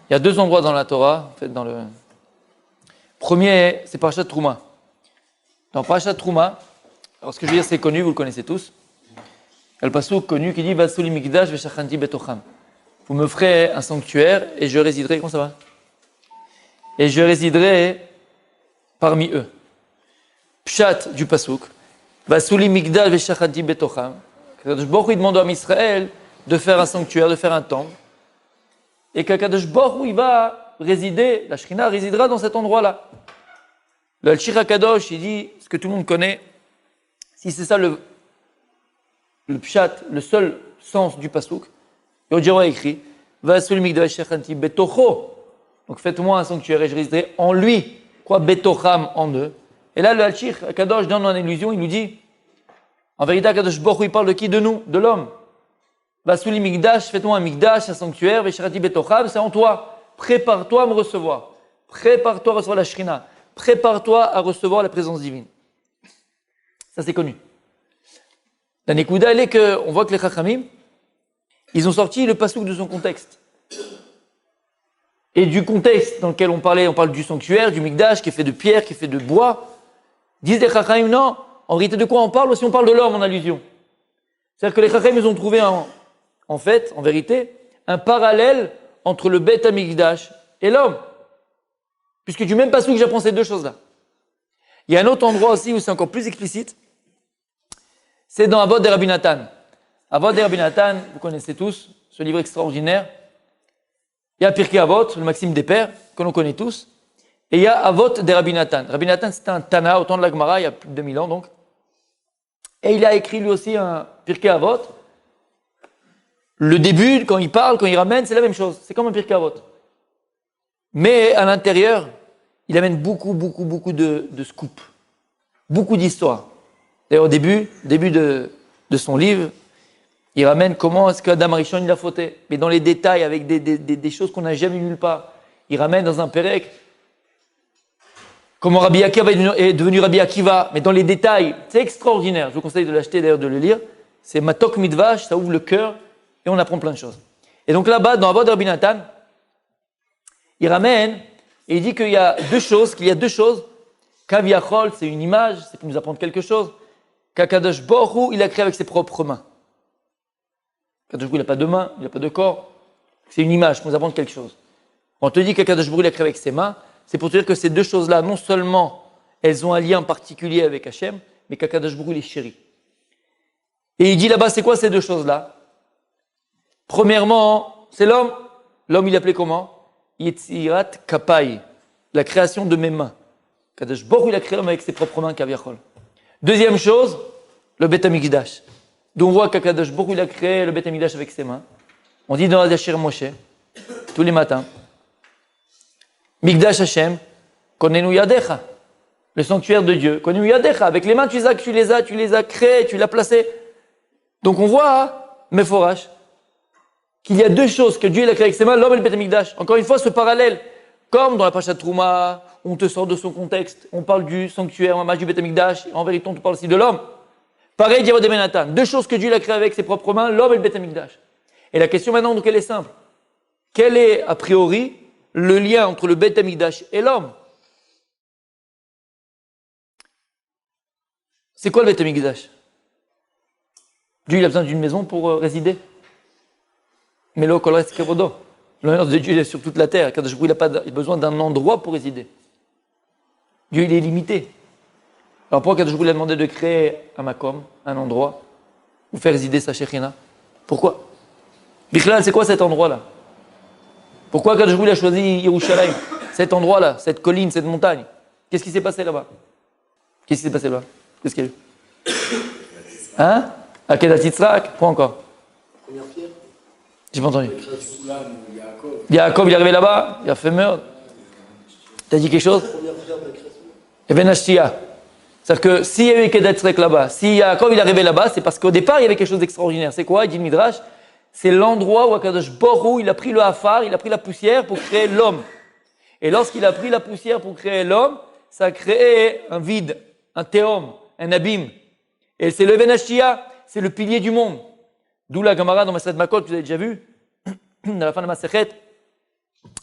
Il y a deux endroits dans la Torah, en fait, dans le premier, c'est Parashat Trouma. Dans Parashat Trouma, alors ce que je veux dire, c'est connu, vous le connaissez tous. Il y a le passouk connu qui dit Vasuli mikdash veshachanti betocham. Vous me ferez un sanctuaire et je résiderai, comment ça va? Et je résiderai parmi eux. Pshat du passouk. Vasuli mikdash veshachanti betocham. Kadosh Baruch Hu demande à Israël de faire un sanctuaire, de faire un temple. Et qu'Akadosh Baruch Hu il va résider, la Shrina résidera dans cet endroit-là. Le Al-Shir HaKadosh, il dit ce que tout le monde connaît. Si c'est ça le pshat, le seul sens du pasuk, Yodjiro a écrit Vasul Migdash Shechanti Betocho. Donc faites-moi un sanctuaire et je résiderai en lui. Quoi Betocham en eux. Et là, le Al-Shir HaKadosh donne une illusion, il nous dit en vérité, Akadosh Baruch Hu, il parle de qui? De nous, de l'homme. Vasuli Migdash, faites-moi un Migdash, un sanctuaire, Veshechanti Betocham, c'est en toi. Prépare-toi à me recevoir. Prépare-toi à recevoir la Shrina. Prépare-toi à recevoir la présence divine. Ça, c'est connu. La Nekuda, elle est qu'on voit que les Chachamim, ils ont sorti le passouk de son contexte. Et du contexte dans lequel on parle du sanctuaire, du Mikdash, qui est fait de pierre, qui est fait de bois. Disent les Chachamim, non, en réalité de quoi on parle? Si on parle de l'homme en allusion. C'est-à-dire que les Chachamim, ils ont trouvé en vérité, un parallèle entre le Beth HaMikdash et l'homme. Puisque du même passouk, j'apprends ces deux choses-là. Il y a un autre endroit aussi où c'est encore plus explicite. C'est dans Avot de Rabbi Nathan. Avot de Rabbi Nathan, vous connaissez tous, ce livre extraordinaire. Il y a Pirkei Avot, le Maxime des Pères, que l'on connaît tous. Et il y a Avot de Rabbi Nathan. Rabbi Nathan, c'était un Tana au temps de la Gemara, il y a plus de 2000 ans donc. Et il a écrit lui aussi un Pirkei Avot. Le début, quand il parle, quand il ramène, c'est la même chose. C'est comme un Pirkei Avot. Mais à l'intérieur, il amène beaucoup de scoops. Beaucoup d'histoires. D'ailleurs, au début de son livre, il ramène comment est-ce qu'Adam Arishon il a fauté. Mais dans les détails, avec des choses qu'on n'a jamais nulle part. Il ramène dans un Pérec comment Rabbi Akiva est devenu Rabbi Akiva. Mais dans les détails, c'est extraordinaire. Je vous conseille de l'acheter, d'ailleurs, de le lire. C'est Matok Midvash, ça ouvre le cœur et on apprend plein de choses. Et donc là-bas, dans Avot de Rabbi Nathan, il ramène et il dit qu'il y a deux choses. Kaviachol, c'est une image, c'est pour nous apprendre quelque chose. Qu'Akadosh Baruch Hu, il a créé avec ses propres mains. Akadosh Baruch Hu, il n'a pas de main, il n'a pas de corps. C'est une image pour nous apprendre quelque chose. On te dit qu'Akadosh Baruch Hu, il a créé avec ses mains, c'est pour te dire que ces deux choses-là, non seulement elles ont un lien particulier avec Hachem, mais qu'Akadosh Baruch Hu les chérit. Et il dit là-bas, c'est quoi ces deux choses-là? Premièrement, c'est l'homme. L'homme, il appelait comment? Yetzirat Kapai, la création de mes mains. Akadosh Baruch Hu, il a créé l'homme avec ses propres mains, Kaviachol. Deuxième chose, le Beth HaMikdash. D'où on voit qu'Akadosh Baruch Hu, il a créé le Beth HaMikdash avec ses mains. On dit dans Yashir Moshe, tous les matins, Mikdash Hashem, Konenu Yadecha, le sanctuaire de Dieu. Konenu Yadecha, avec les mains tu les as créés, tu l'as placé. Donc on voit, Meforash, qu'il y a deux choses que Dieu il a créées avec ses mains, l'homme et le Beth HaMikdash. Encore une fois, ce parallèle, comme dans la Parashat Trouma, on te sort de son contexte, on parle du sanctuaire, on parle du Beth HaMikdash, en vérité on te parle aussi de l'homme. Pareil, Diavod et Benatan, deux choses que Dieu a créées avec ses propres mains, l'homme et le Beth HaMikdash. Et la question maintenant, donc, elle est simple. Quel est, a priori, le lien entre le Beth HaMikdash et l'homme? C'est quoi le Beth HaMikdash? Dieu il a besoin d'une maison pour résider. Mais l'eau kol reste kevodo. L'honneur de Dieu il est sur toute la terre. Kadosh Baruch Hu, il n'a pas besoin d'un endroit pour résider. Dieu il est limité. Alors pourquoi Kadosh Baruch Hu lui a demandé de créer un makom, un endroit, où faire résider sa Shekhinah? Pourquoi? Bichlal, c'est quoi cet endroit-là? Pourquoi Kadosh Baruch Hu a choisi Yerushalayim? Cet endroit-là, cette colline, cette montagne. Qu'est-ce qui s'est passé là-bas? Qu'est-ce qui s'est passé là-bas? Qu'est-ce qu'il y a eu? Hein? Akedat Yitzhak? Quoi encore? Première pierre. J'ai pas entendu. Yaakov, il est arrivé là-bas, il a fait meurtre. T'as dit quelque chose? Et Ben Ashtia. C'est-à-dire que s'il y a eu Kedat Yitzhak là-bas, si Yaakov il est arrivé là-bas, c'est parce qu'au départ il y avait quelque chose d'extraordinaire. C'est quoi? Il dit le Midrash, c'est l'endroit où Akadosh Baruch Hu, il a pris le hafar, il a pris la poussière pour créer l'homme. Et lorsqu'il a pris la poussière pour créer l'homme, ça a créé un vide, un théum, un abîme. Et c'est le Ben Ashtia, c'est le pilier du monde. D'où la Gemara dans Masechet Makot, que vous avez déjà vu, à la fin de Masechet,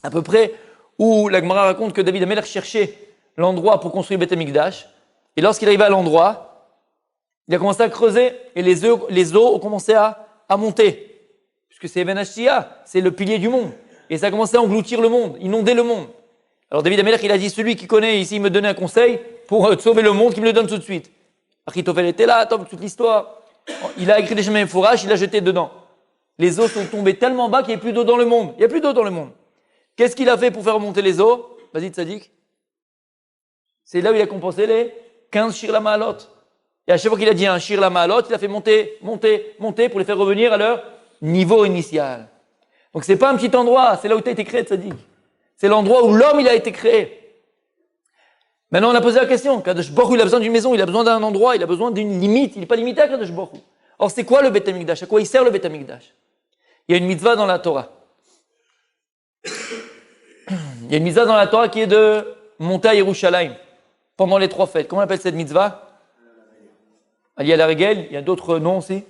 à peu près, où la Gemara raconte que David Amelech cherchait l'endroit pour construire Beth Amikdash. Et lorsqu'il arriva à l'endroit, il a commencé à creuser et les eaux ont commencé à monter. Puisque c'est Eben Hashia, c'est le pilier du monde. Et ça a commencé à engloutir le monde, inonder le monde. Alors David Amelech, il a dit, celui qui connaît ici, il me donnait un conseil pour sauver le monde, qu'il me le donne tout de suite. Achitophel était là, attends, toute l'histoire. Il a écrit des chemins fourrages, il l'a jeté dedans. Les eaux sont tombées tellement bas qu'il n'y a plus d'eau dans le monde. Il n'y a plus d'eau dans le monde. Qu'est-ce qu'il a fait pour faire remonter les eaux? Vas-y, Tzadik. C'est là où il a compensé les 15 Shir la Ma'alot. Et à chaque fois qu'il a dit un Shir la Ma'alot, il a fait monter pour les faire revenir à leur niveau initial. Donc c'est pas un petit endroit, c'est là où tu as été créé, Tzadik. C'est l'endroit où l'homme il a été créé. Maintenant on a posé la question, Kadosh Baruch il a besoin d'une maison, il a besoin d'un endroit, il a besoin d'une limite, il n'est pas limité à Kadosh Baruch. Or c'est quoi le Beth Amikdash? À quoi il sert le Beth Amikdash? Il y a une mitzvah dans la Torah. Il y a une mitzvah dans la Torah qui est de monter à Yerushalayim pendant les 3 fêtes. Comment on appelle cette mitzvah? Aliyah la Regel, il y a d'autres noms aussi.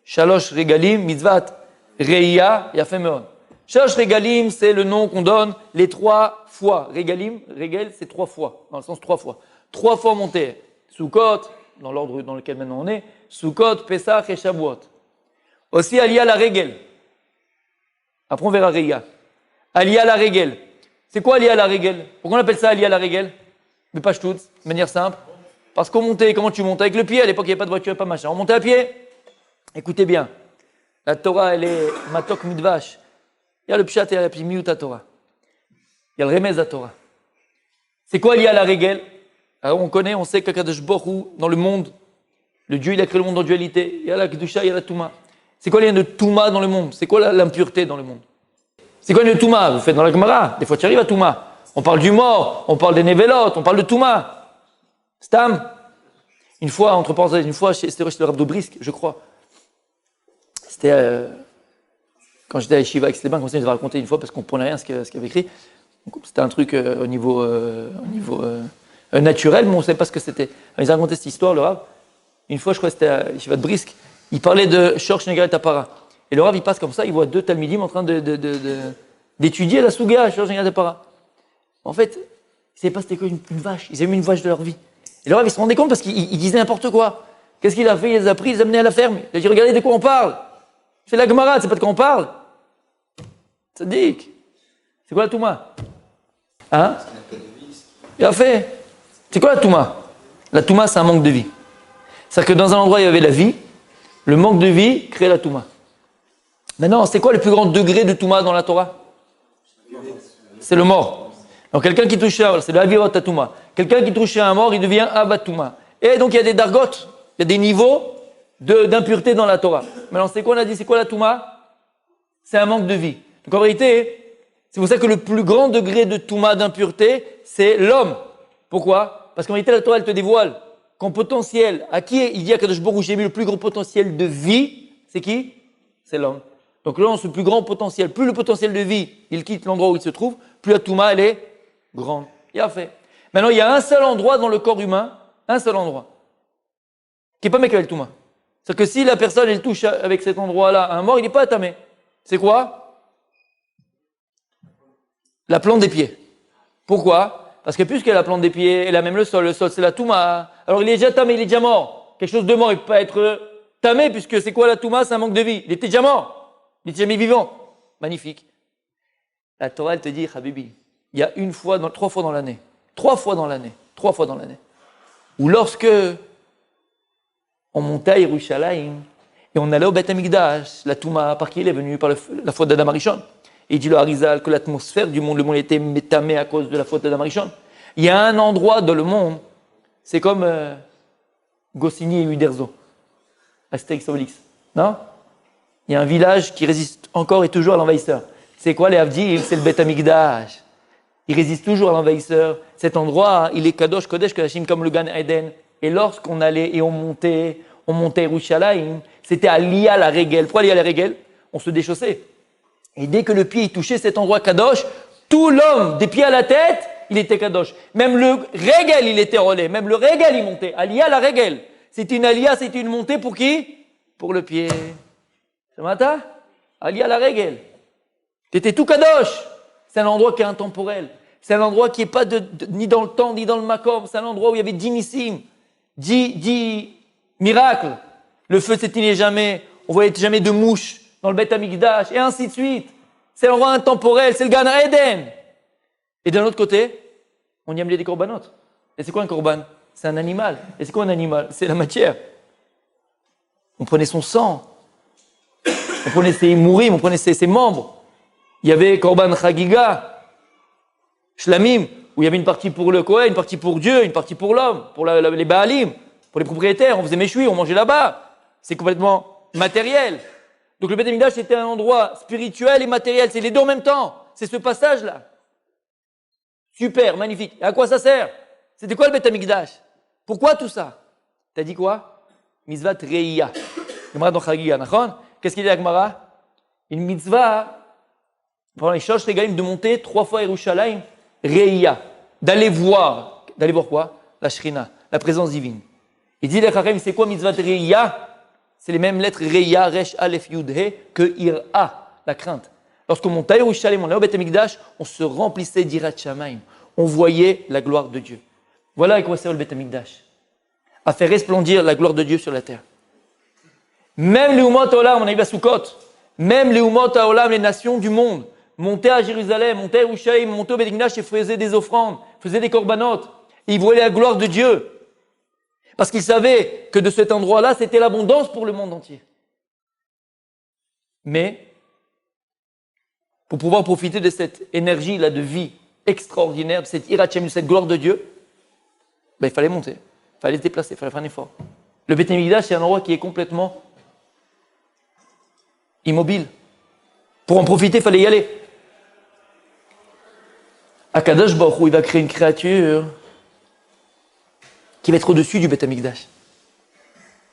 Shalosh Regalim, mitzvah Reia, Yafé Meod. Shalosh Regalim, c'est le nom qu'on donne les 3 fois. Regalim, Regel, c'est 3 fois, dans le sens 3 fois. 3 fois monter. Sukkot, dans l'ordre dans lequel maintenant on est, Sukkot, Pesach et Shavuot. Aussi Aliyah la Regel. Après on verra Reia. Aliyah la Regel. C'est quoi Aliyah la Regel? Pourquoi on appelle ça Aliyah la Regel? Mais pas tout, de manière simple. Parce qu'on montait, comment tu montes? Avec le pied, à l'époque il n'y avait pas de voiture, pas machin. On montait à pied. Écoutez bien. La Torah, elle est matok midvash. Il y a le pshat et la pimiut à Torah. Il y a le remez à Torah. C'est quoi Aliyah la Regel? Alors on connaît, on sait qu'Akadosh Baruch dans le monde, le Dieu il a créé le monde en dualité. Il y a la Kedusha, il y a la Touma. C'est quoi le lien de Touma dans le monde? C'est quoi l'impureté dans le monde? C'est quoi le Touma? Vous faites dans la Gemara. Des fois tu arrives à Touma. On parle du mort, on parle des Nevelot, on parle de Touma. Stam. Une fois, entre parenthèses, c'était chez le Rav de Brisk, je crois. C'était quand j'étais à Yeshiva avec Stéban, comme ça, je devais raconter une fois parce qu'on ne comprenait rien ce qu'il avait écrit. Donc, c'était un truc au niveau naturel, mais on ne savait pas ce que c'était. Alors, ils ont raconté cette histoire, le Rav. Une fois, je crois que c'était à Yeshiva de Brisk, il parlait de Shor Shnegar et Tapara. Et le Rav, il passe comme ça, il voit 2 Talmidim en train d'étudier la Souga, Shor Shnegar et Tapara. En fait, ils ne savaient pas c'était quoi une vache. Ils avaient mis une vache de leur vie. Et le Rav, il se rendait compte parce qu'il disait n'importe quoi. Qu'est-ce qu'il a fait? Il les a pris, il les a amenés à la ferme. Il a dit, regardez de quoi on parle. C'est la Gemara, c'est pas de quoi on parle. Tzadik. C'est quoi la Touma? Hein? Il a fait. C'est quoi la Touma? La Touma, c'est un manque de vie. C'est-à-dire que dans un endroit où il y avait la vie, le manque de vie crée la Touma. Maintenant, c'est quoi le plus grand degré de Touma dans la Torah? C'est le mort. Donc quelqu'un qui touche à, c'est le Avirot Touma. Quelqu'un qui touche à un mort, il devient Abatouma. Et donc il y a des dargotes, il y a des niveaux d'impureté dans la Torah. Maintenant, c'est quoi on a dit? C'est quoi la Touma? C'est un manque de vie. Donc en vérité, c'est pour ça que le plus grand degré de Touma, d'impureté, c'est l'homme. Pourquoi? Parce qu'en vérité, la Torah, elle te dévoile qu'en potentiel, à qui il dit à Kadosh Baruch Hu, j'ai mis le plus grand potentiel de vie, c'est qui? C'est l'homme. Donc l'homme, ce plus grand potentiel, plus le potentiel de vie, il quitte l'endroit où il se trouve, plus la Touma, elle est grande. Il a fait. Maintenant, il y a un seul endroit dans le corps humain, un seul endroit, qui n'est pas Mekavel Touma. C'est-à-dire que si la personne, elle touche avec cet endroit-là à un mort, il n'est pas atamé. C'est quoi? La plante des pieds. Pourquoi? Parce que puisque la plante des pieds, elle a même le sol c'est la Touma. Alors il est déjà tamé, il est déjà mort. Quelque chose de mort, il ne peut pas être tamé, puisque c'est quoi la Touma? C'est un manque de vie. Il était déjà mort. Il n'était jamais vivant. Magnifique. La Torah, elle te dit, Habibi, il y a 3 fois dans l'année. 3 fois dans l'année. Où lorsque on montait à Yerushalayim et on allait au Beth Amikdash, la Touma, par qui il est venu? Par la faute d'Adam Arishon. Et il dit le Harizal que l'atmosphère du monde, le monde était métamé à cause de la faute d'Adam Arishon. Il y a un endroit dans le monde, c'est comme Goscinny et Uderzo, Astérix Obélix. Non? Il y a un village qui résiste encore et toujours à l'envahisseur. C'est quoi les Avdil? C'est le Beth Amikdash. Il résiste toujours à l'envahisseur. Cet endroit, il est Kadosh, Kodesh, Kodashim, comme le Gan Eden. Et lorsqu'on allait et on montait à Yerushalayim, c'était à Aliyah la Regel. Pourquoi Aliyah la Regel? On se déchaussait. Et dès que le pied touchait cet endroit Kadosh, tout l'homme, des pieds à la tête, il était Kadosh. Même le Regel, il était relais. Même le Regel, il montait. Aliyah la Regel. C'était une Aliyah, c'était une montée pour qui? Pour le pied. Ce matin, Aliyah la Regel. Tu étais tout Kadosh. C'est un endroit qui est intemporel. C'est un endroit qui n'est pas ni dans le temps, ni dans le makom. C'est un endroit où il y avait 10 nissim, 10 miracles. Le feu s'éteignait jamais. On voyait jamais de mouches dans le Beth Amikdash, et ainsi de suite. C'est un endroit intemporel, c'est le Gan Eden. Et d'un autre côté, on y amenait des corbanotes. Et c'est quoi un corban? C'est un animal. Et c'est quoi un animal? C'est la matière. On prenait son sang. On prenait ses mourim, on prenait ses membres. Il y avait korban chagiga, shlamim, où il y avait une partie pour le Kohen, une partie pour Dieu, une partie pour l'homme, pour les Baalim, pour les propriétaires. On faisait méchoui, on mangeait là-bas. C'est complètement matériel. Donc le Beth Amikdash était un endroit spirituel et matériel. C'est les deux en même temps. C'est ce passage-là. Super, magnifique. Et à quoi ça sert? C'était quoi le Beth Amikdash? Pourquoi tout ça? T'as dit quoi? Mitzvah Reiya. Gemara dans Chagiga, nachon? Qu'est-ce qu'il dit à Gemara? Une mitzvah, pendant les Shosh Regalim, de monter 3 fois à Yerushalayim, Reiya. D'aller voir quoi? La Shrina, la présence divine. Il dit les Chachamim, c'est quoi mitzvah Reiya? C'est les mêmes lettres Reiya, Resh, Aleph, Yud, He, que Ira, la crainte. Lorsqu'on montait à Yerushalayim, on allait au Beth Amikdash, on se remplissait d'Irat Shamaim. On voyait la gloire de Dieu. Voilà à quoi sert le Beth Amikdash. À faire resplendir la gloire de Dieu sur la terre. Même les Umot Olam, on arrive à Sukkot, même les Umot Olam, les nations du monde, montaient à Jérusalem, montaient à Yerushalayim, montaient au Beth Amikdash et faisaient des offrandes, faisaient des corbanotes. Et ils voyaient la gloire de Dieu. Parce qu'ils savaient que de cet endroit-là, c'était l'abondance pour le monde entier. Mais, pour pouvoir profiter de cette énergie-là de vie extraordinaire, de cette irachem, de cette gloire de Dieu, il fallait monter, il fallait se déplacer, il fallait faire un effort. Le Beth Amikdash, c'est un endroit qui est complètement immobile. Pour en profiter, il fallait y aller. Akadosh Baruch Hu, il va créer une créature qui va être au-dessus du Beth Amikdash.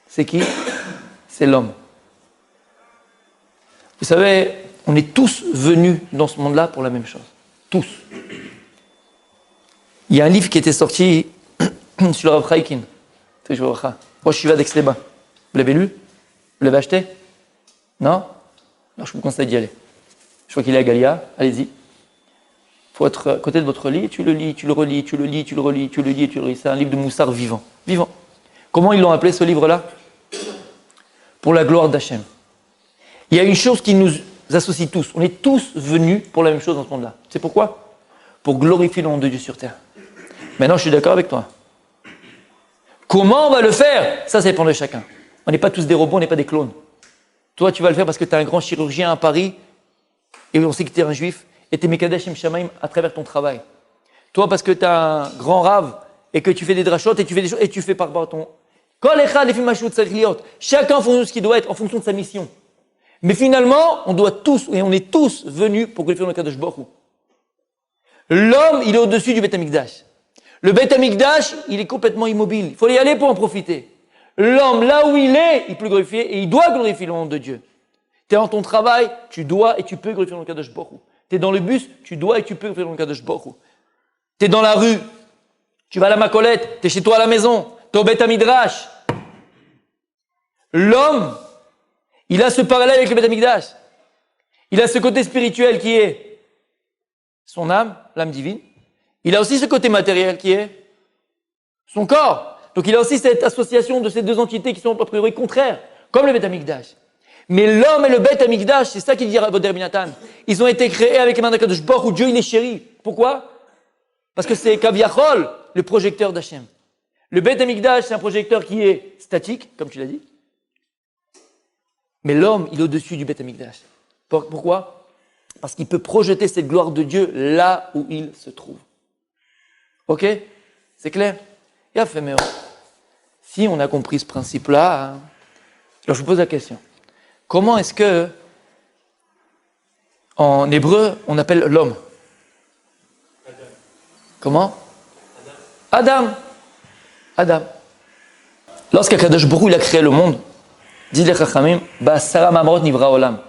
C'est qui? C'est l'homme. Vous savez, on est tous venus dans ce monde-là pour la même chose. Tous. Il y a un livre qui était sorti sur le Rav Chaikin. Rosh Yeshiva d'Aix-les-Bains. Vous l'avez lu? Vous l'avez acheté? Non? Alors je vous conseille d'y aller. Je crois qu'il est à Galia. Allez-y. Il faut être à côté de votre lit, tu le lis, tu le relis, tu le lis, tu le relis, tu le lis, tu le relis. C'est un livre de Moussard vivant. Vivant. Comment ils l'ont appelé ce livre-là? Pour la gloire d'Hachem. Il y a une chose qui nous associe tous. On est tous venus pour la même chose dans ce monde-là. C'est pourquoi? Pour glorifier le nom de Dieu sur terre. Maintenant, je suis d'accord avec toi. Comment on va le faire? Ça dépend de chacun. On n'est pas tous des robots, on n'est pas des clones. Toi, tu vas le faire parce que tu es un grand chirurgien à Paris et on sait que tu es un juif et tu es Mekadesh Shem Shamaim à travers ton travail. Toi, parce que tu as un grand rave et que tu fais des drachotes et tu fais des choses et tu fais par rapport à ton... Chacun fait ce qu'il doit être en fonction de sa mission. Mais finalement, on doit tous, et on est tous venus pour glorifier le Kadosh Baruch Hu. L'homme, il est au-dessus du Beth Amikdash. Le Beth Amikdash, il est complètement immobile. Il faut y aller pour en profiter. L'homme, là où il est, il peut glorifier et il doit glorifier le nom de Dieu. Tu es dans ton travail, tu dois et tu peux glorifier le Kadosh Baruch Hu. Tu es dans le bus, tu dois et tu peux glorifier le Kadosh Baruch Hu. Tu es dans la rue, tu vas à la Macolette, tu es chez toi à la maison, tu es au Beth Amidrash. L'homme, il a ce parallèle avec le Beth Amikdash. Il a ce côté spirituel qui est son âme, l'âme divine. Il a aussi ce côté matériel qui est son corps. Donc il a aussi cette association de ces deux entités qui sont a priori contraires, comme le Beth Amikdash. Mais l'homme et le Beth Amikdash, c'est ça qu'il dit à Rabbi Natan. Ils ont été créés avec les mains d'Akadosh Baruch Hu, où Dieu il est chéri. Pourquoi? Parce que c'est Kaviachol, le projecteur d'Hachem. Le Beth Amikdash, c'est un projecteur qui est statique, comme tu l'as dit. Mais l'homme, il est au-dessus du Beth Amikdash. Pourquoi? Parce qu'il peut projeter cette gloire de Dieu là où il se trouve. Ok? C'est clair? Il a fait, mais si on a compris ce principe-là, alors je vous pose la question. Comment est-ce que, en hébreu, on appelle l'homme? Comment? Adam. Lorsqu'Akadosh Baruch Hu il a créé le monde, dit les Chachamim, Ba'asara Mamrot Nivra Olam.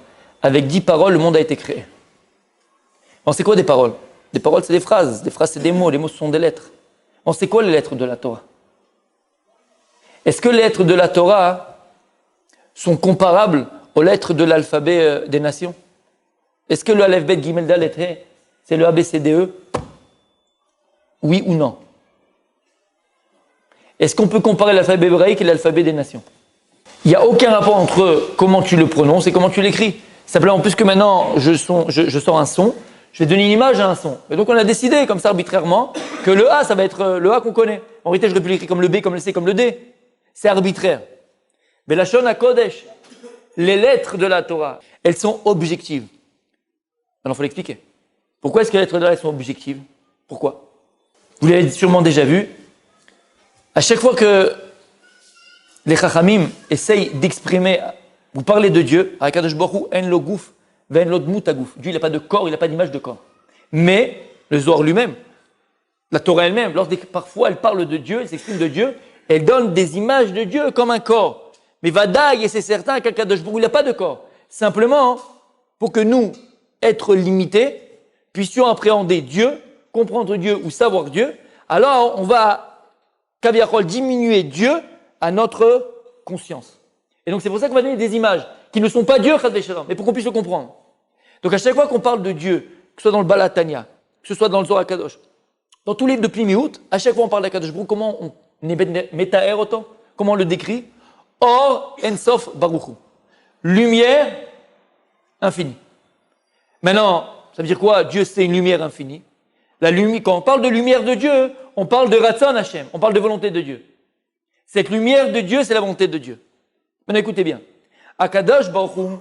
Avec 10 paroles, le monde a été créé. Bon, c'est quoi des paroles? Des paroles, c'est des phrases. Des phrases, c'est des mots. Les mots, ce sont des lettres. Bon, c'est quoi les lettres de la Torah? Est-ce que les lettres de la Torah sont comparables aux lettres de l'alphabet des nations? Est-ce que le Aleph Bet Gimel Dalet He, C'est le ABCDE. Oui ou non? Est-ce qu'on peut comparer l'alphabet hébraïque et l'alphabet des nations? Il n'y a aucun rapport entre comment tu le prononces et comment tu l'écris. Simplement, puisque maintenant je sors un son, je vais donner une image à un son. Et donc on a décidé, comme ça arbitrairement, que le A, ça va être le A qu'on connaît. En réalité, j'aurais pu l'écrire comme le B, comme le C, comme le D. C'est arbitraire. Mais la Shon HaKodesh, les lettres de la Torah, elles sont objectives. Alors il faut l'expliquer. Pourquoi est-ce que les lettres de la Torah sont objectives? Pourquoi? Vous l'avez sûrement déjà vu. À chaque fois que les Chachamim essayent d'exprimer, vous parlez de Dieu, Hakadosh Baruch Hu, en lo guf, ven lo dmut haguf. Dieu, il n'a pas de corps, il n'a pas d'image de corps. Mais le Zohar lui-même, la Torah elle-même, parfois elle parle de Dieu, elle s'exprime de Dieu, elle donne des images de Dieu comme un corps. Mais Vadaï, et c'est certain qu'Hakadosh Baruch Hu, il n'a pas de corps. Simplement, pour que nous, êtres limités, puissions appréhender Dieu, comprendre Dieu ou savoir Dieu, alors on va Kaviachol diminuer Dieu à notre conscience. Et donc c'est pour ça qu'on va donner des images qui ne sont pas Dieu, mais pour qu'on puisse le comprendre. Donc à chaque fois qu'on parle de Dieu, que ce soit dans le Balatania, que ce soit dans le Zohar HaKadosh, dans tous les livres de Plimiut, à chaque fois on parle d'Hakadosh Baruch Hu, comment on métaer autant, comment on le décrit? Or Ensof Baruch Hu. Lumière infinie. Maintenant, ça veut dire quoi? Dieu c'est une lumière infinie. La lumière, quand on parle de lumière de Dieu, on parle de Ratzon Hashem, on parle de volonté de Dieu. Cette lumière de Dieu, c'est la volonté de Dieu. Maintenant, écoutez bien. Akadosh Baruch Hu,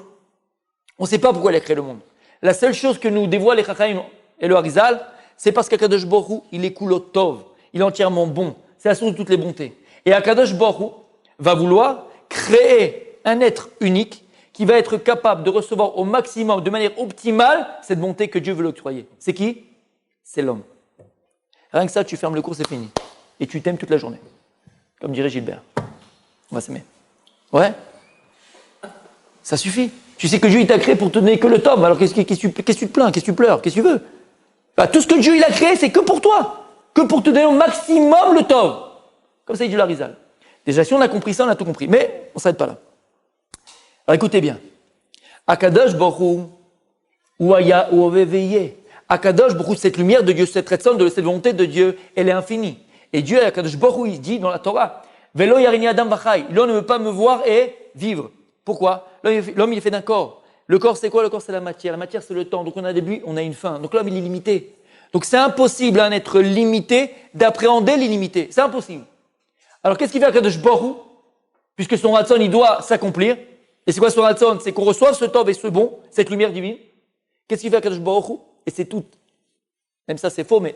on ne sait pas pourquoi il a créé le monde. La seule chose que nous dévoilent les Chachamim et le Harizal, c'est parce qu'Akadosh Baruch Hu, il est kulotov, il est entièrement bon. C'est la source de toutes les bontés. Et Akadosh Baruch Hu va vouloir créer un être unique qui va être capable de recevoir au maximum, de manière optimale, cette bonté que Dieu veut l'octroyer. C'est qui? C'est l'homme. Rien que ça, tu fermes le cours, c'est fini. Et tu t'aimes toute la journée. Comme dirait Gilbert. On va s'aimer. Ouais. Ça suffit. Tu sais que Dieu il t'a créé pour te donner que le top. Alors qu'est-ce que tu te plains? Qu'est-ce que tu pleures? Qu'est-ce que tu veux? Bah, tout ce que Dieu il a créé, c'est que pour toi. Que pour te donner au maximum le top. Comme ça, il dit l'Arizal. Déjà, si on a compris ça, on a tout compris. Mais on ne s'arrête pas là. Alors écoutez bien. Akadosh Baruch Hu, Ouaya Ouveveillé. Akadosh Baruch Hu, cette lumière de Dieu, cette volonté de Dieu, elle est infinie. Et Dieu, Akadosh Baruch Hu, il dit dans la Torah, Velo yarini adam vachai, l'homme ne veut pas me voir et vivre. Pourquoi? L'homme, il est fait d'un corps. Le corps, c'est quoi? Le corps, c'est la matière. La matière, c'est le temps. Donc on a un début, on a une fin. Donc l'homme, il est limité. Donc c'est impossible à un être limité d'appréhender l'illimité. C'est impossible. Alors qu'est-ce qu'il fait Akadosh Baruch Hu? Puisque son ratson, il doit s'accomplir. Et c'est quoi son ratson? C'est qu'on reçoive ce tov et ce bon, cette lumière divine. Qu'est-ce qu'il fait Akadosh Baruch Hu? Et c'est tout, même ça c'est faux, mais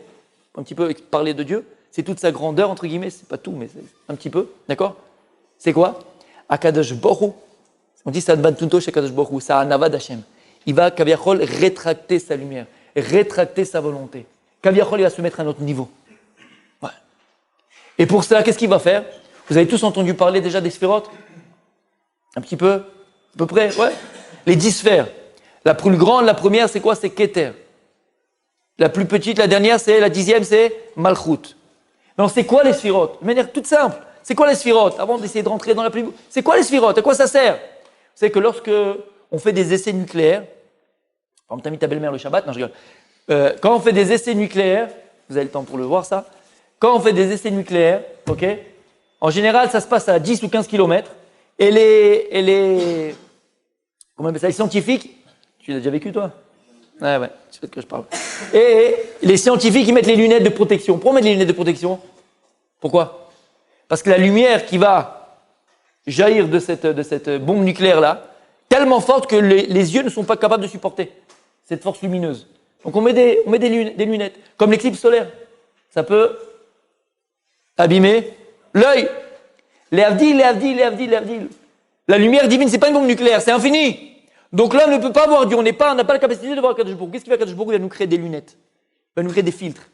un petit peu parler de Dieu, c'est toute sa grandeur, entre guillemets, c'est pas tout, mais c'est un petit peu, d'accord? C'est quoi? Akadosh Baruch Hu, on dit ça Bantunto chez Akadosh Baruch Hu, ça Anava d'Hachem. Il va, Kaviachol, rétracter sa lumière, rétracter sa volonté. Kaviachol, il va se mettre à un autre niveau. Ouais. Et pour cela, qu'est-ce qu'il va faire? Vous avez tous entendu parler déjà des sphérotes? Un petit peu? À peu près? Ouais. Les 10 sphères. La plus grande, la première, c'est quoi? C'est Keter. La plus petite, la dernière, c'est la 10e, c'est Malchut. Alors, c'est quoi les sphirotes? De manière toute simple. C'est quoi les sphirotes? Avant d'essayer de rentrer dans la plus... C'est quoi les sphirotes? À quoi ça sert? Vous savez que lorsque on fait des essais nucléaires, par exemple, t'as mis ta belle-mère le Shabbat, non, je rigole. Quand on fait des essais nucléaires, vous avez le temps pour le voir ça, quand on fait des essais nucléaires, ok, en général, ça se passe à 10 ou 15 km, et les comment on appelle ça, les scientifiques, tu l'as déjà vécu toi? Ouais, tu sais de quoi je parle. Et les scientifiques, ils mettent les lunettes de protection. Pourquoi mettre les lunettes de protection? Pourquoi? Parce que la lumière qui va jaillir de cette bombe nucléaire-là, tellement forte que les yeux ne sont pas capables de supporter cette force lumineuse. Donc on met des lunettes, comme l'éclipse solaire. Ça peut abîmer l'œil. Les avdil. La lumière divine, c'est pas une bombe nucléaire, c'est infini. Donc l'homme ne peut pas voir Dieu, on n'a pas la capacité de voir Kadosh Baruch Hu. Qu'est-ce qu'il fait Kadosh Baruch Hu? Il va nous créer des lunettes. Il va nous créer des filtres.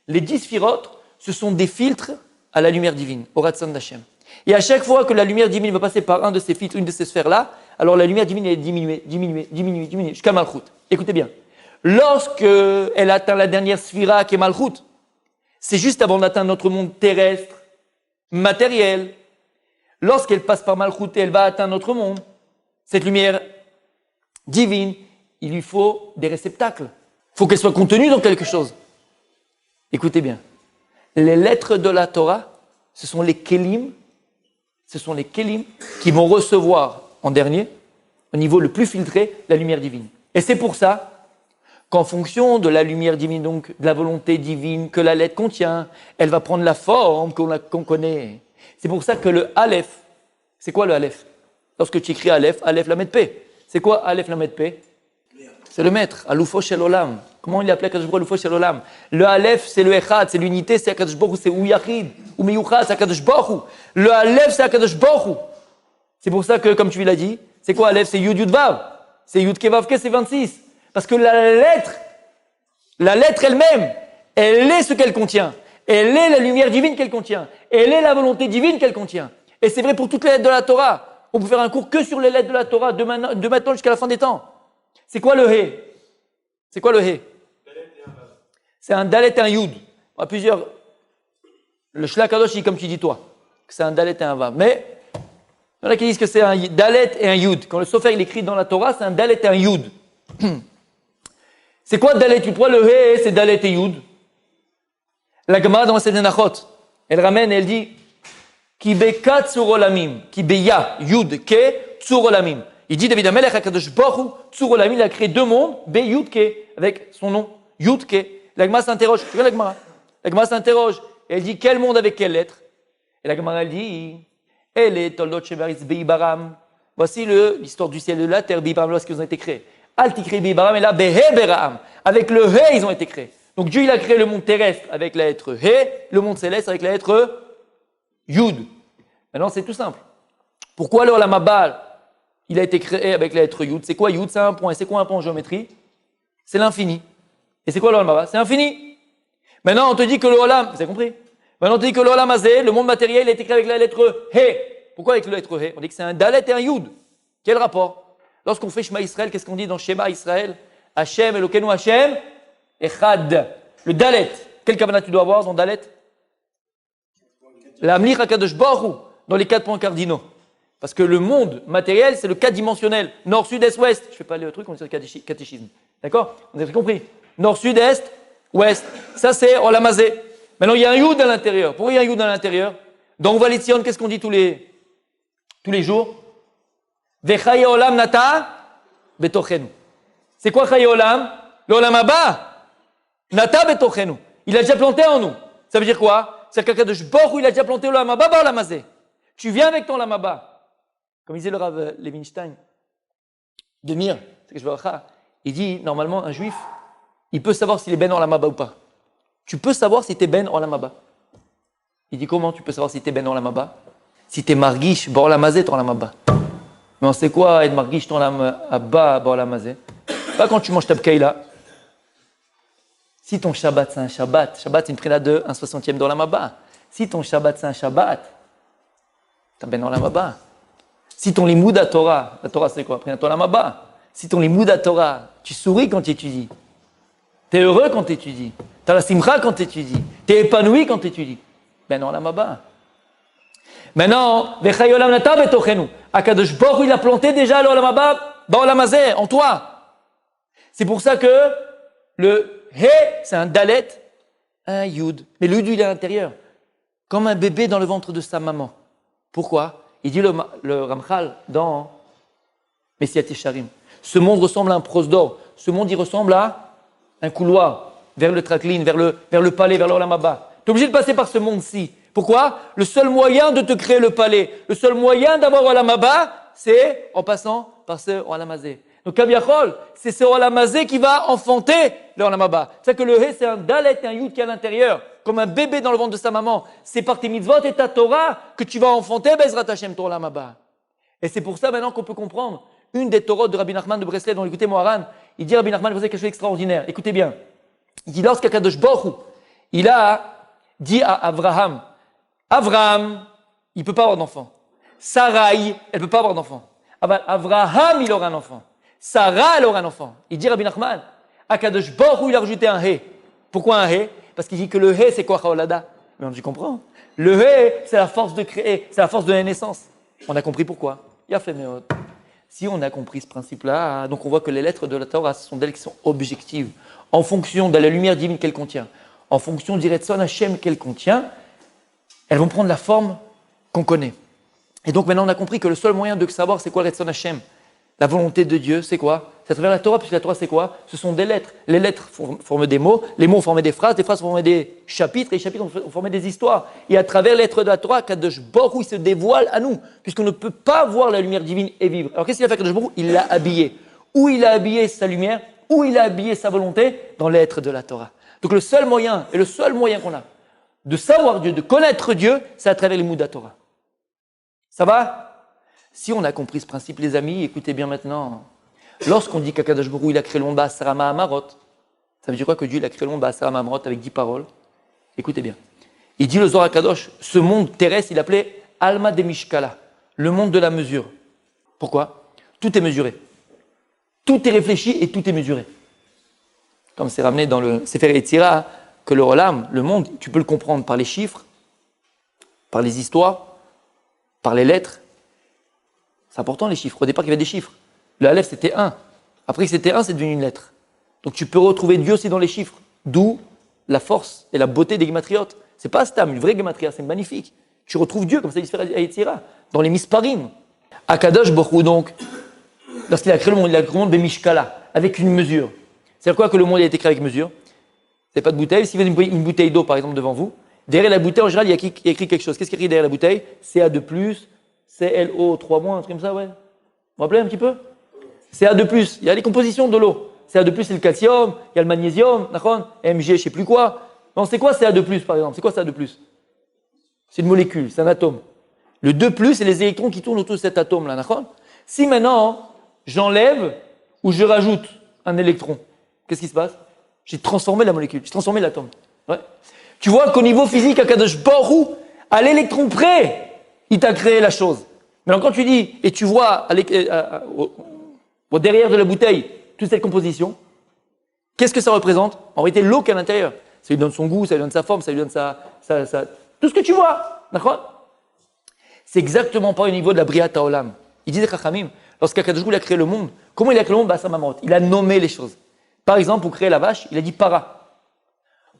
Les 10 sphirotes, ce sont des filtres à la lumière divine, au Ratzon d'Hachem. Et à chaque fois que la lumière divine va passer par un de ces filtres, une de ces sphères-là, alors la lumière divine est diminuée, jusqu'à Malchut. Écoutez bien. Lorsque elle atteint la dernière sphira qui est Malchut, c'est juste avant d'atteindre notre monde terrestre, matériel. Lorsqu'elle passe par Malchut et elle va atteindre notre monde, cette lumière divine, il lui faut des réceptacles. faut qu'elles soient contenues dans quelque chose. Écoutez bien. Les lettres de la Torah, ce sont les kelim qui vont recevoir en dernier, au niveau le plus filtré, la lumière divine. Et c'est pour ça qu'en fonction de la lumière divine, donc de la volonté divine que la lettre contient, elle va prendre la forme qu'on connaît. C'est pour ça que le Aleph, c'est quoi le Aleph? Lorsque tu écris Aleph, Aleph Lamed P. C'est quoi Aleph Lamed P? C'est le maître, Aloufo Shel Olam. Comment il appelait Akadosh Baruch Hu Aloufo Shel Olam? Le Aleph, c'est le Echad, c'est l'unité, c'est Akadosh Baruch Hu, c'est Uyachid, ou Meyuchad, c'est Akadosh Baruch Hu. Le Aleph, c'est Akadosh Baruch Hu. C'est pour ça que, comme tu l'as dit, c'est quoi Aleph? C'est Yud Yud Vav. C'est Yud Ke Vav Ke, c'est 26. Parce que la lettre elle-même, elle est ce qu'elle contient. Elle est la lumière divine qu'elle contient. Elle est la volonté divine qu'elle contient. Et c'est vrai pour toutes les lettres de la Torah. On peut faire un cours que sur les lettres de la Torah de maintenant jusqu'à la fin des temps. C'est quoi le He? C'est quoi le He? C'est un Dalet et un Yud. Il y a plusieurs. Le Shlakadosh dit comme tu dis toi, que c'est un Dalet et un Vav. Mais il y en a qui disent que c'est un Dalet et un Yud. Quand le Sofer il écrit dans la Torah, c'est un Dalet et un Yud. C'est quoi Dalet? Tu vois le He, c'est Dalet et Yud. La Gemara dans Masechet Menachot, elle ramène et elle dit Ki beka tzur olamim, ki beya Yud ke tzur olamim. Il dit David Amelech HaKadosh Baruch Hu tzur olamim, il a créé deux mondes, be Yud ke, avec son nom Yud ke. La Gemara s'interroge, tu vois la Gemara? La Gemara s'interroge et elle dit quel monde avec quelle lettre? Et la Gemara elle dit elle est Toldot Shevaris Beibaram. Voici l'histoire du ciel et de la terre, Beibaram, lorsqu'ils ont été créés. Al-Tikri Beibaram et là Behe Beraam. Avec le He, ils ont été créés. Donc Dieu, il a créé le monde terrestre avec la lettre He, le monde céleste avec la lettre Yud. Maintenant, c'est tout simple. Pourquoi alors la Mabal, il a été créé avec la lettre Yud? C'est quoi Yud? C'est un point. Et c'est quoi un point en géométrie? C'est l'infini. Et c'est quoi le Mabal? C'est infini. Maintenant, on te dit que le Olam, vous avez compris? Maintenant, on te dit que le Olam Azé, le monde matériel, il a été créé avec la lettre He. Pourquoi avec la lettre He? On dit que c'est un Dalet et un Yud. Quel rapport? Lorsqu'on fait Shema Israël, qu'est-ce qu'on dit dans Shema Israël? Hashem, Elokeinu Hashem, Echad. Le Dalet. Quel kavanah tu dois avoir dans Dalet? L'Amlich HaKadosh Baruch Hu, dans les 4 points cardinaux. Parce que le monde matériel, c'est le 4 dimensionnel. Nord, sud, est, ouest. Je ne fais pas le truc, on est sur le catéchisme. D'accord? Vous avez compris? Nord, sud, est, ouest. Ça, c'est Olam Hazé. Maintenant, il y a un Yud à l'intérieur. Pourquoi il y a un Yud à l'intérieur? Dans Uvalet Zion, qu'est-ce qu'on dit tous les jours? Vechaye Olam Nata Betochenu. C'est quoi Chaye Olam? Le Olam Haba. Nata Betochenu. Il a déjà planté en nous. Ça veut dire quoi? C'est quelqu'un de Baruch Hu, il a déjà planté Olam Haba, Olam Hazé. Tu viens avec ton Olam Haba. Comme disait le Rav Levinstein de Mir, il dit normalement un juif, il peut savoir s'il est ben Olam Haba ou pas. Tu peux savoir si tu es ben Olam Haba. Il dit comment tu peux savoir si tu es ben Olam Haba? Si tu es margish, Olam Hazé, ton Olam Haba. Mais on sait quoi être margish, ton Olam Haba, Olam Hazé? Pas quand tu manges ta bkeila. Si ton Shabbat c'est un Shabbat c'est une prina de 1/60 dans la Maba. Si ton Shabbat c'est un Shabbat, t'as ben dans la Maba. Si ton Limoud à Torah, la Torah c'est quoi? Prina dans la Maba. Si ton Limoud à Torah, tu souris quand tu étudies. T'es heureux quand tu étudies. T'as la simcha quand tu étudies. T'es épanoui quand tu étudies. Ben dans la Maba. Maintenant, Vechayolam Nata Betochenu. Akadosh Baruch Hu, il a planté déjà l'Olam Haba dans l'Olam Hazé, en toi. C'est pour ça que le He, c'est un Dalet, un Yud. Mais le Yud, il est à l'intérieur. Comme un bébé dans le ventre de sa maman. Pourquoi? Il dit le Ramchal dans Messiat Yesharim. Ce monde ressemble à un prosdor. Ce monde, il ressemble à un couloir vers le traklin, vers le palais, vers l'Olam Haba. Tu es obligé de passer par ce monde-ci. Pourquoi? Le seul moyen de te créer le palais, le seul moyen d'avoir Olam Haba, c'est en passant par ce Olam Hazé. Donc, Kaviachol, c'est ce Olam Hazé qui va enfanter le Olam Haba. C'est que le He, c'est un Dalet et un Yud qui est à l'intérieur, comme un bébé dans le ventre de sa maman. C'est par tes mitzvot et ta Torah que tu vas enfanter Bezrat Hashem, ton Olam Haba. Et c'est pour ça maintenant qu'on peut comprendre une des Torahs de Rabbi Nachman de Breslev, dont écoutez Moharan, il dit Rabbi Nachman, il faisait quelque chose d'extraordinaire. Écoutez bien. Il dit lorsqu'Akadosh Baruch Hu, il a dit à Abraham, il ne peut pas avoir d'enfant. Sarai, elle ne peut pas avoir d'enfant. Abraham, il aura un enfant. Sarah, elle aura un enfant. Il dit Rabbi Nachman, Akadosh Baruch Hu, il a rajouté un He. Pourquoi un He? Parce qu'il dit que le He, c'est quoi Chaolada? Mais on dit comprend. Le He, c'est la force de créer, c'est la force de la naissance. On a compris pourquoi. Il a fait Meod. Si on a compris ce principe-là, donc on voit que les lettres de la Torah, ce sont d'elles qui sont objectives, en fonction de la lumière divine qu'elle contient, en fonction du Retzon Hashem qu'elle contient, elles vont prendre la forme qu'on connaît. Et donc maintenant on a compris que le seul moyen de savoir c'est quoi le Retzon Hashem, la volonté de Dieu, c'est quoi? C'est à travers la Torah, puisque la Torah c'est quoi? Ce sont des lettres. Les lettres forment des mots, les mots forment des phrases forment des chapitres, et les chapitres ont formé des histoires. Et à travers les lettres de la Torah, Kadosh Baruch Hu, il se dévoile à nous, puisqu'on ne peut pas voir la lumière divine et vivre. Alors qu'est-ce qu'il a fait Kadosh Baruch Hu? Il l'a habillé. Où il a habillé sa lumière, où il a habillé sa volonté? Dans les lettres de la Torah. Donc le seul moyen qu'on a de savoir Dieu, de connaître Dieu, c'est à travers les mots de la Torah. Ça va? Si on a compris ce principe, les amis, écoutez bien maintenant. Lorsqu'on dit qu'Akadosh Baruch Hu, il a créé le monde Ba'asara Ma'amarot, ça veut dire quoi que Dieu il a créé le monde Ba'asara Ma'amarot avec 10 paroles? Écoutez bien. Il dit le Zohar HaKadosh, ce monde terrestre, il appelait Alma de Mishkala, le monde de la mesure. Pourquoi? Tout est mesuré. Tout est réfléchi et tout est mesuré. Comme c'est ramené dans le Sefer Yetzira, que le Olam, le monde, tu peux le comprendre par les chiffres, par les histoires, par les lettres. C'est important les chiffres. Au départ, il y avait des chiffres. Le Aleph, c'était 1. Après que c'était 1, c'est devenu une lettre. Donc tu peux retrouver Dieu aussi dans les chiffres. D'où la force et la beauté des gématriotes. C'est pas Stam, une vraie gématria, c'est magnifique. Tu retrouves Dieu, comme ça il se fait à Yetzira, dans les misparim. Akadosh Baruch Hu, donc, lorsqu'il a créé le monde, il a créé le monde Bemishkala, avec une mesure. C'est-à-dire quoi que le monde a été créé avec mesure? C'est pas de bouteille. Si vous avez une bouteille d'eau, par exemple, devant vous, derrière la bouteille, en général, il y a écrit quelque chose. Qu'est-ce qu'il y a écrit derrière la bouteille? CA2+, CLO 3-, un truc comme ça, ouais. Vous vous rappelez un petit peu? CA2+, il y a les compositions de l'eau. CA2+, c'est le calcium, il y a le magnésium, d'accord? Mg, je sais plus quoi. Non, c'est quoi CA2+, par exemple? C'est quoi CA2+? C'est une molécule, c'est un atome. Le 2+, c'est les électrons qui tournent autour de cet atome-là, d'accord? Si maintenant, j'enlève ou je rajoute un électron, qu'est-ce qui se passe? J'ai transformé la molécule, j'ai transformé l'atome. Ouais. Tu vois qu'au niveau physique, Akadosh Baruch Hu, à l'électron près, il t'a créé la chose. Mais quand tu dis, et tu vois au derrière de la bouteille toute cette composition, qu'est-ce que ça représente? En réalité, l'eau qui est à l'intérieur. Ça lui donne son goût, ça lui donne sa forme, ça lui donne tout ce que tu vois. D'accord? C'est exactement pas au niveau de la Briat Haolam. Il dit Chachamim, lorsqu'Akadosh Baruch Hu a créé le monde, comment il a créé le monde? Ba'asar Ma'amarot. Il a nommé les choses. Par exemple, pour créer la vache, il a dit para.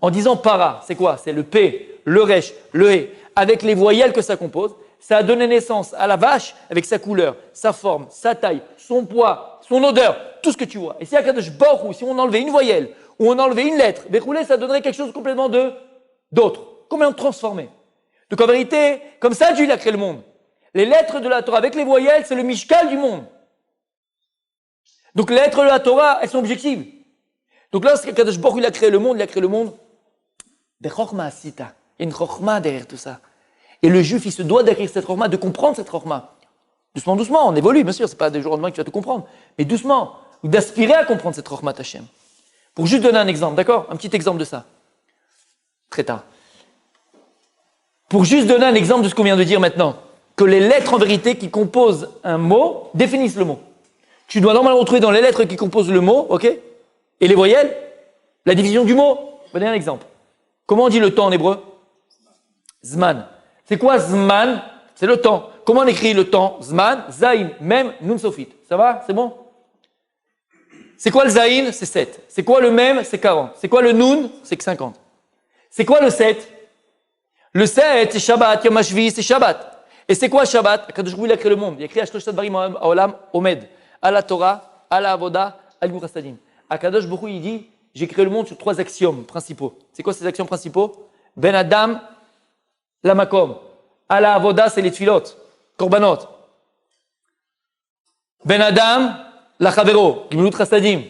En disant para, c'est quoi? C'est le P, le Resh, le He, avec les voyelles que ça compose. Ça a donné naissance à la vache avec sa couleur, sa forme, sa taille, son poids, son odeur, tout ce que tu vois. Et si Akadosh Baruch Hu, si on enlevait une voyelle ou on enlevait une lettre, Bechoulé, ça donnerait quelque chose complètement d'autre, complètement transformé. Donc en vérité, comme ça Dieu il a créé le monde. Les lettres de la Torah avec les voyelles, c'est le mishkal du monde. Donc les lettres de la Torah, elles sont objectives. Donc là, lorsqu'Akadosh Baruch Hu il a créé le monde, Bechorma Asita. Il y a une chorma derrière tout ça. Et le juif, il se doit d'acquérir cette chorma, de comprendre cette chorma. Doucement, doucement, on évolue, bien sûr, c'est pas des jours au lendemain que tu vas tout comprendre. Mais doucement, ou d'aspirer à comprendre cette chorma Hachem. Pour juste donner un exemple, d'accord? Un petit exemple de ça. Très tard. Pour juste donner un exemple de ce qu'on vient de dire maintenant. Que les lettres, en vérité, qui composent un mot, définissent le mot. Tu dois normalement retrouver dans les lettres qui composent le mot, ok? Et les voyelles, la division du mot. Je vais donner un exemple. Comment on dit le temps en hébreu? Zman. C'est quoi Zman? C'est le temps. Comment on écrit le temps? Zman, Zain, Mem, Nun Sofit. Ça va? C'est bon? C'est quoi le Zain? C'est 7. C'est quoi le Mem? C'est 40. C'est quoi le Nun? C'est 50. C'est quoi le 7? Le 7, c'est Shabbat. Yom HaShvi, c'est Shabbat. Et c'est quoi Shabbat? Akadosh Baruch Hu, il a créé le monde. Il a créé Ashlosh Barim Haolam Omed. À la Torah, à la Avoda, à l'Murasadim. Akadosh Baruch Hu, il dit, j'ai créé le monde sur 3 axiomes principaux. C'est quoi ces axiomes principaux? Ben Adam, la Makom. À la Avoda, c'est les tfilot, korbanot. Ben Adam, la Chavero, Gimilut Chasadim.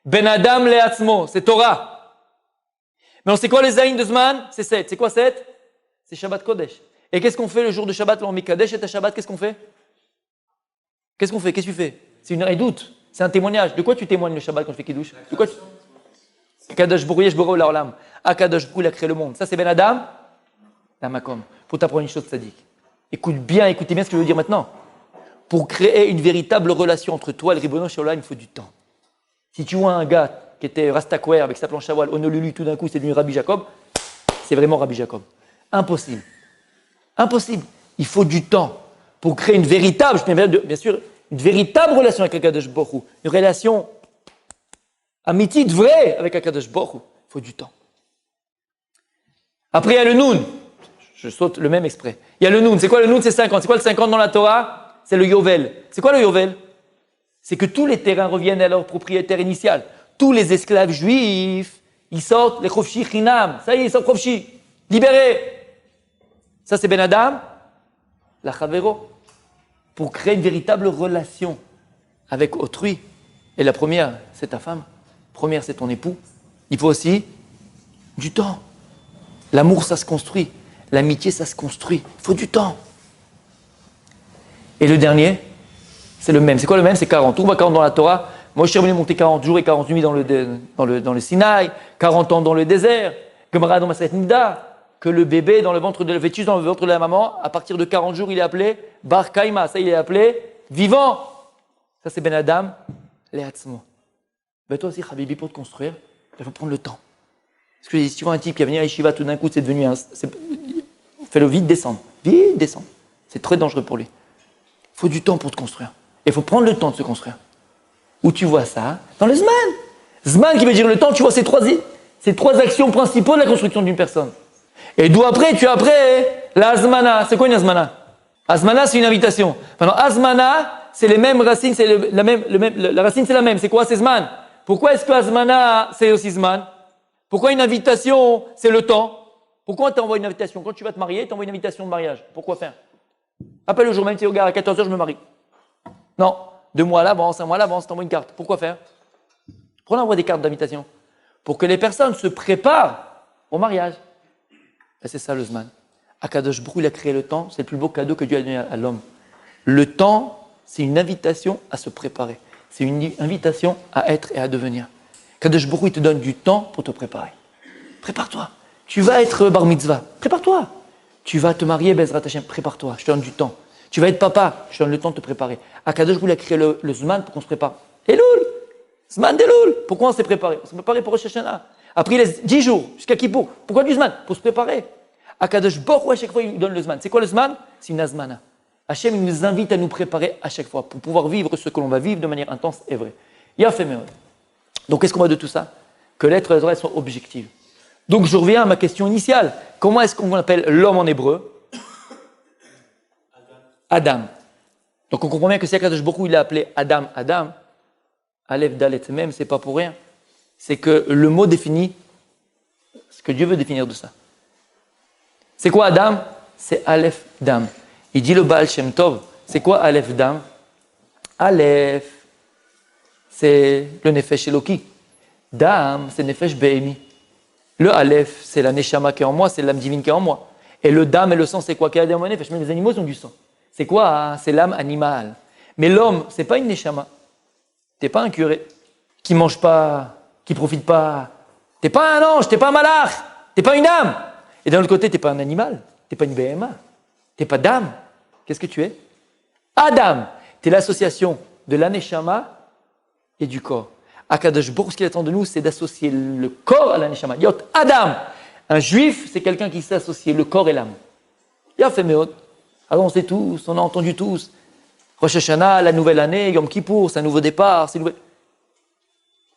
Ben Adam, le Atzmo, c'est Torah. Mais c'est quoi les Zayin de Zman? C'est 7. C'est quoi 7? C'est Shabbat Kodesh. Et qu'est-ce qu'on fait le jour de Shabbat, l'on Mikadesh et ta Shabbat, qu'est-ce qu'on fait? Qu'est-ce qu'on fait? Qu'est-ce que tu fais? C'est une redoute. C'est un témoignage. De quoi tu témoignes le Shabbat quand tu fais Kiddush? De quoi tu... Akadosh Baruch Hu yesh boro la'olam. Akadosh Baruch Hu il a créé le monde. Ça c'est Ben Adam, la Makom. Pour t'apprendre une chose sadique. Écoutez bien ce que je veux dire maintenant. Pour créer une véritable relation entre toi et le Ribono Shel Olam, il faut du temps. Si tu vois un gars qui était Rastakwer avec sa planche à voile, Honolulu, tout d'un coup c'est devenu Rabbi Jacob, c'est vraiment Rabbi Jacob. Impossible. Impossible. Il faut du temps pour créer une véritable, bien sûr, une véritable relation avec Akadosh Baruch Hu, une relation amitié vraie avec Akadosh Baruch Hu, il faut du temps. Après, il y a le Noun. Je saute le même exprès. Il y a le Noun. C'est quoi le Noun? C'est 50. C'est quoi le 50 dans la Torah? C'est le Yovel. C'est quoi le Yovel? C'est que tous les terrains reviennent à leur propriétaire initial. Tous les esclaves juifs, ils sortent les Chofshi Chinam. Ça y est, ils sont Chofshi. Libérés. Ça, c'est Ben Adam, la Chavero. Pour créer une véritable relation avec autrui. Et la première, c'est ta femme. La première, c'est ton époux. Il faut aussi du temps. L'amour, ça se construit. L'amitié, ça se construit. Il faut du temps. Et le dernier, c'est le même. C'est quoi le même? C'est 40. Où va 40 dans la Torah? Moi, je suis revenu monter 40 jours et 40 nuits dans le Sinaï, 40 ans dans le désert. Gemara dans Masechet Nida, que le bébé dans le ventre de le fœtus, dans le ventre de la maman, à partir de 40 jours, il est appelé Bar Kaima. Ça, il est appelé vivant. Ça, c'est Ben Adam, Lehatzmo. Ben toi aussi, Habibi, pour te construire, il faut prendre le temps. Parce que si tu vois un type qui va venir à Yeshiva, tout d'un coup, c'est devenu fais-le vite descendre. Vite descendre. C'est très dangereux pour lui. Il faut du temps pour te construire. Et il faut prendre le temps de se construire. Où tu vois ça? Dans le Zman. Zman qui veut dire le temps, tu vois ces trois actions principaux de la construction d'une personne. Et d'où après, tu as après la Azmana. C'est quoi une Azmana? Azmana, c'est une invitation. Maintenant, Azmana, c'est les mêmes racines, la racine, c'est la même. C'est quoi? C'est Zman. Pourquoi est-ce que Azmana, c'est aussi Zman? Pourquoi une invitation, c'est le temps? Pourquoi tu envoies une invitation? Quand tu vas te marier, tu envoies une invitation de mariage. Pourquoi faire? Appelle le jour même, tu dis au gars, à 14h, je me marie. Non, 2 mois à l'avance, 1 mois à l'avance, tu envoies une carte. Pourquoi faire? Pourquoi on envoie des cartes d'invitation? Pour que les personnes se préparent au mariage. Et c'est ça le Zman. Akadosh Baruch Hu, il a créé le temps, c'est le plus beau cadeau que Dieu a donné à l'homme. Le temps, c'est une invitation à se préparer. C'est une invitation à être et à devenir. Akadosh Baruch Hu, il te donne du temps pour te préparer. Prépare-toi. Tu vas être bar mitzvah. Prépare-toi. Tu vas te marier, Bezrat Hashem. Prépare-toi. Je te donne du temps. Tu vas être papa. Je te donne le temps de te préparer. Akadosh Baruch Hu, il a créé le Zman pour qu'on se prépare. Elul. Zman d'Elul. Pourquoi on s'est préparé? On s'est préparé pour Rosh Hashanah. Après, il laisse 10 jours jusqu'à Kippour. Pourquoi du Zman? Pour se préparer. Akadosh Baruch Hu, à chaque fois, il nous donne le Zman. C'est quoi le Zman? C'est une Azmana. Hachem, il nous invite à nous préparer à chaque fois pour pouvoir vivre ce que l'on va vivre de manière intense et vraie. Yafé Meod. Donc, qu'est-ce qu'on voit de tout ça? Que l'être et soit objective. Donc, je reviens à ma question initiale. Comment est-ce qu'on appelle l'homme en hébreu? Adam. Donc, on comprend bien que si Akadosh Baruch Hu, il a appelé Adam, Adam, Aleph, Dalet, même, c'est pas pour rien. C'est que le mot définit ce que Dieu veut définir de ça. C'est quoi Adam? C'est Aleph, Dam. Il dit le Baal Shem Tov. C'est quoi Aleph, Dam? Aleph, c'est le Nefesh Eloki. Dam, c'est Nefesh Behemi. Le Aleph, c'est la Neshama qui est en moi, c'est l'âme divine qui est en moi. Et le Dam et le sang, c'est quoi? Même les animaux ont du sang. C'est quoi? C'est l'âme animale. Mais l'homme, c'est pas une Neshama. T'es pas un curé qui mange pas, qui profite pas. T'es pas un ange, t'es pas un malach, t'es pas une âme. Et d'un autre côté, t'es pas un animal, t'es pas une BMA, t'es pas d'âme. Qu'est-ce que tu es? Adam. T'es l'association de la Neshama et du corps. Akadosh Baruch Hu, ce qu'il attend de nous, c'est d'associer le corps à la Neshama. Yot Adam. Un juif, c'est quelqu'un qui sait associer le corps et l'âme. Yafé Meod. Alors on sait tous, on a entendu tous. Rosh Hashanah, la nouvelle année, Yom Kippour, c'est un nouveau départ, c'est nouvel.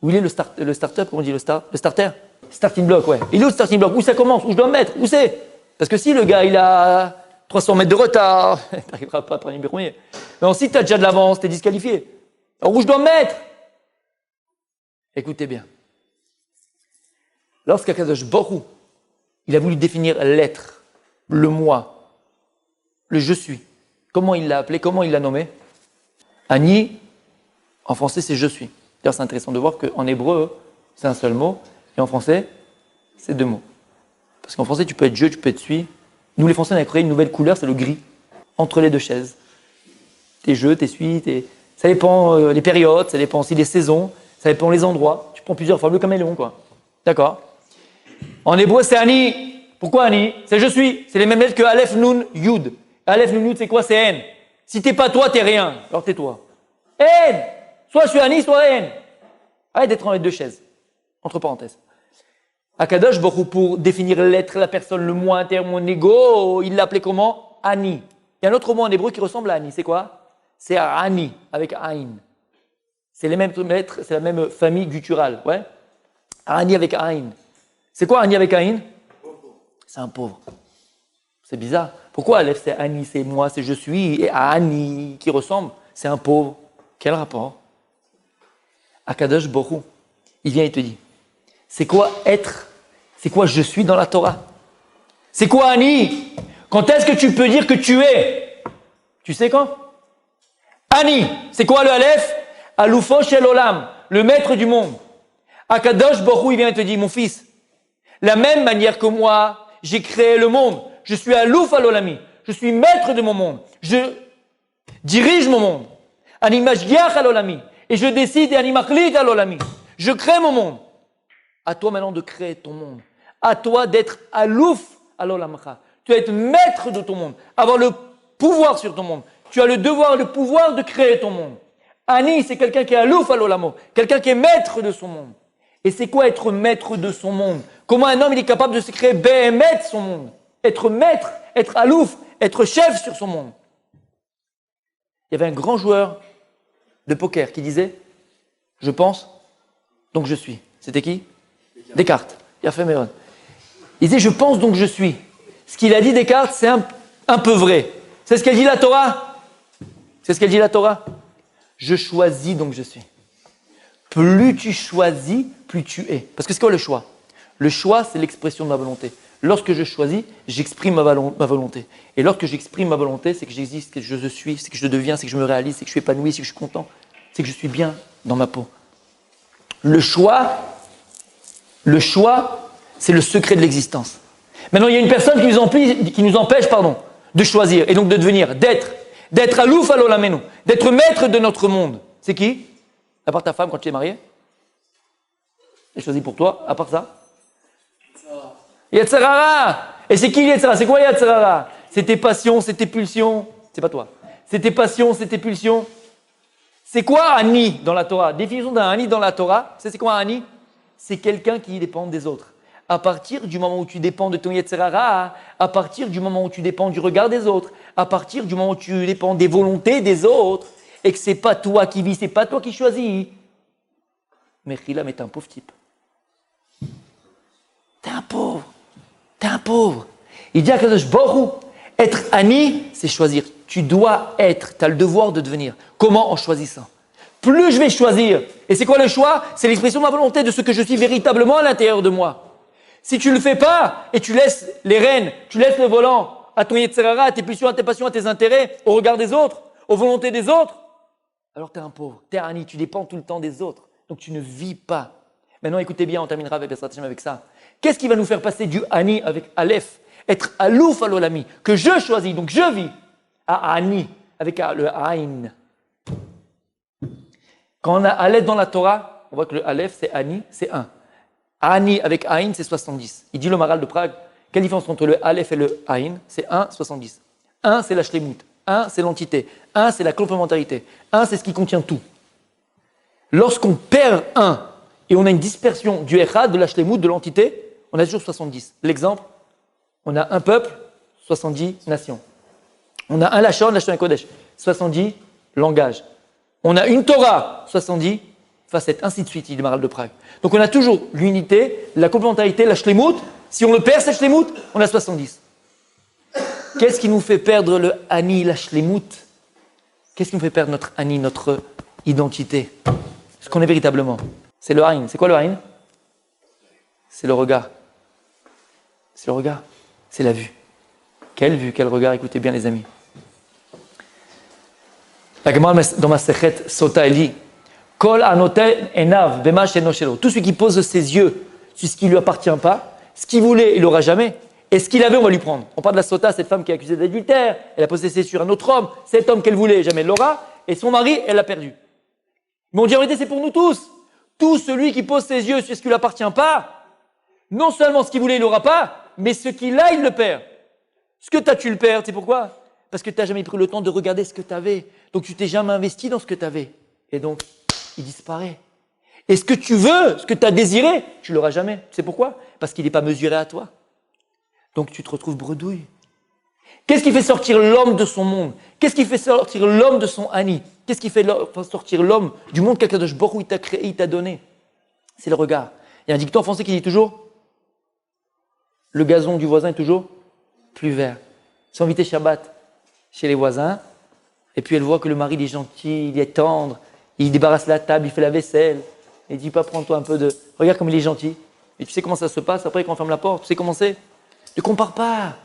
Où il est le start-up, comment on dit le starter? Starting block, ouais. Il est où le starting block? Où ça commence? Où je dois me mettre? Où c'est? Parce que si le gars, il a 300 mètres de retard, t'arriveras pas à prendre le premier. Mais si tu as déjà de l'avance, t'es disqualifié. Alors où je dois me mettre? Écoutez bien. Lorsqu'Akadosh Baruch Hu, il a voulu définir l'être, le moi, le je suis, comment il l'a appelé, comment il l'a nommé? Ani, en français, c'est je suis. D'ailleurs, c'est intéressant de voir qu'en hébreu, c'est un seul mot, et en français, c'est 2 mots. Parce qu'en français, tu peux être je, tu peux être suis. Nous, les Français, on a créé une nouvelle couleur, c'est le gris, entre les 2 chaises. T'es je, t'es suis, ça dépend les périodes, ça dépend aussi les saisons, ça dépend les endroits. Tu prends plusieurs formes, le caméléon, quoi. D'accord? En hébreu, c'est Ani. Pourquoi Ani? C'est je suis. C'est les mêmes lettres que Aleph, Nun, Yud. Aleph, Nun, Yud, c'est quoi? C'est N. Si t'es pas toi, t'es rien. Alors tais-toi. N. Soit je suis Ani, soit N. Arrête d'être dans les 2 chaises. Entre parenthèses. Akadosh Baruch Hu, pour définir l'être, la personne, le moi intérieur, mon ego, il l'appelait comment? Ani. Il y a un autre mot en hébreu qui ressemble à Ani. C'est quoi? c'est Ani avec Aïn. C'est les mêmes lettres, c'est la même famille gutturale. Ouais. Ani avec Aïn. C'est quoi Ani avec Aïn? C'est un pauvre. C'est bizarre. Pourquoi Aleph c'est Ani, c'est moi, c'est je suis, et Ani qui ressemble, c'est un pauvre. Quel rapport? Akadosh Borou, il vient et te dit, c'est quoi être? C'est quoi je suis dans la Torah? C'est quoi Ani? Quand est-ce que tu peux dire que tu es? Tu sais quand? Ani, c'est quoi le Aleph? Aloufo shel olam, le maître du monde. Akadosh Borou, il vient et te dit, mon fils, la même manière que moi, j'ai créé le monde. Je suis alouf al olami. Je suis maître de mon monde. Je dirige mon monde. Ani mashgiach al olami. Et je décide et ani machlit al olami. Je crée mon monde. À toi maintenant de créer ton monde. À toi d'être alouf al olamcha. Tu dois être maître de ton monde. Avoir le pouvoir sur ton monde. Tu as le devoir, le pouvoir de créer ton monde. Ani, c'est quelqu'un qui est alouf al olamo. Quelqu'un qui est maître de son monde. Et c'est quoi être maître de son monde? Comment un homme il est capable de se créer béhémet son monde? Être maître, être alouf, être chef sur son monde. Il y avait un grand joueur de poker qui disait « Je pense, donc je suis ». C'était qui? Descartes. Il a fait Méron. Il disait « Je pense, donc je suis ». Ce qu'il a dit Descartes, c'est un peu vrai. C'est ce qu'elle dit la Torah. C'est ce qu'elle dit la Torah. Je choisis, donc je suis. Plus tu choisis, plus tu es. Parce que c'est quoi le choix? Le choix, c'est l'expression de ma volonté. Lorsque je choisis, j'exprime ma volonté. Et lorsque j'exprime ma volonté, c'est que j'existe, c'est que je suis, c'est que je deviens, c'est que je me réalise, c'est que je suis épanoui, c'est que je suis content, c'est que je suis bien dans ma peau. Le choix, c'est le secret de l'existence. Maintenant, il y a une personne qui nous empêche de choisir et donc de devenir, d'être alouf al olamenu, d'être maître de notre monde. C'est qui? À part ta femme quand tu es marié? Elle choisit pour toi, à part ça? Yetzer hara. Et c'est qui Yetzer hara? C'est quoi Yetzer hara? C'est tes passions, c'est tes pulsions. C'est pas toi. C'est tes passions, c'est tes pulsions. C'est quoi Ani dans la Torah? Définition d'un Ani dans la Torah. C'est quoi un Ani? C'est quelqu'un qui dépend des autres. À partir du moment où tu dépends de ton Yetzer hara, à partir du moment où tu dépends du regard des autres, à partir du moment où tu dépends des volontés des autres, et que c'est pas toi qui vis, c'est pas toi qui choisis. Mais Chilam est un pauvre type. T'es un pauvre. T'es un pauvre. Il dit à Kadosh Borou, être Ani, c'est choisir. Tu dois être, tu as le devoir de devenir. Comment en choisissant? Plus je vais choisir, et c'est quoi le choix? C'est l'expression de ma volonté, de ce que je suis véritablement à l'intérieur de moi. Si tu ne le fais pas, et tu laisses les rênes, tu laisses le volant à ton Yetzer hara, à tes pulsions, à tes passions, à tes intérêts, au regard des autres, aux volontés des autres, alors tu es un pauvre, tu es Ani, tu dépends tout le temps des autres. Donc tu ne vis pas. Maintenant écoutez bien, on terminera avec ça. Qu'est-ce qui va nous faire passer du Ani avec Aleph, être alouf al olami, que je choisis, donc je vis, à Ani, avec le Aïn. Quand on a Aleph dans la Torah, on voit que le Aleph c'est Ani, c'est 1. Ani avec Aïn, c'est 70. Il dit le Maral de Prague, quelle différence entre le Aleph et le Aïn? C'est 1, 70. 1, c'est la shlemut. 1, c'est l'entité. 1, c'est la complémentarité. 1, c'est ce qui contient tout. Lorsqu'on perd 1 et on a une dispersion du Echad, de la shlemut, de l'entité, on a toujours 70. L'exemple, on a un peuple, 70 nations. On a un Lachon Kodesh, 70 langages. On a une Torah, 70 facettes, ainsi de suite, il dit le Maral de Prague. Donc on a toujours l'unité, la complémentarité, la shlemut. Si on le perd, cette shlemut, on a 70. Qu'est-ce qui nous fait perdre le Ani, la shlemut? Qu'est-ce qui nous fait perdre notre Ani, notre identité? Ce qu'on est véritablement. C'est le Aïn. C'est quoi le Aïn? C'est le regard. C'est le regard. C'est la vue. Quelle vue, quel regard? Écoutez bien les amis. La Gemara dans ma Sechet Sota elle dit Kol anoten enav bema she'eno shelo. Tout celui qui pose ses yeux sur ce qui ne lui appartient pas, ce qu'il voulait, il l'aura jamais. Et ce qu'il avait, on va lui prendre. On parle de la Sota, cette femme qui est accusée d'adultère, elle a posé ses yeux sur un autre homme, cet homme qu'elle voulait, jamais elle l'aura, et son mari, elle l'a perdu. Mais on dit en réalité, c'est pour nous tous. Tout celui qui pose ses yeux sur ce qui ne lui appartient pas, non seulement ce qu'il voulait, il l'aura pas, mais ce qu'il a, il le perd. Ce que tu as, tu le perds. Tu sais pourquoi? Parce que tu n'as jamais pris le temps de regarder ce que tu avais. Donc tu t'es jamais investi dans ce que tu avais. Et donc, il disparaît. Et ce que tu veux, ce que tu as désiré, tu l'auras jamais. Tu sais pourquoi? Parce qu'il n'est pas mesuré à toi. Donc tu te retrouves bredouille. Qu'est-ce qui fait sortir l'homme de son monde? Qu'est-ce qui fait sortir l'homme de son Ani? Qu'est-ce qui fait sortir l'homme du monde qu'Akadosh Baruch Hu il t'a créé, il t'a donné? C'est le regard. Il y a un dicton en français qui dit toujours le gazon du voisin est toujours plus vert. Ils sont invités Shabbat chez les voisins, et puis elle voit que le mari il est gentil, il est tendre, il débarrasse la table, il fait la vaisselle. Il dit pas prends-toi un peu de. Regarde comme il est gentil. Et tu sais comment ça se passe après quand on ferme la porte? Tu sais comment c'est? Ne compare pas.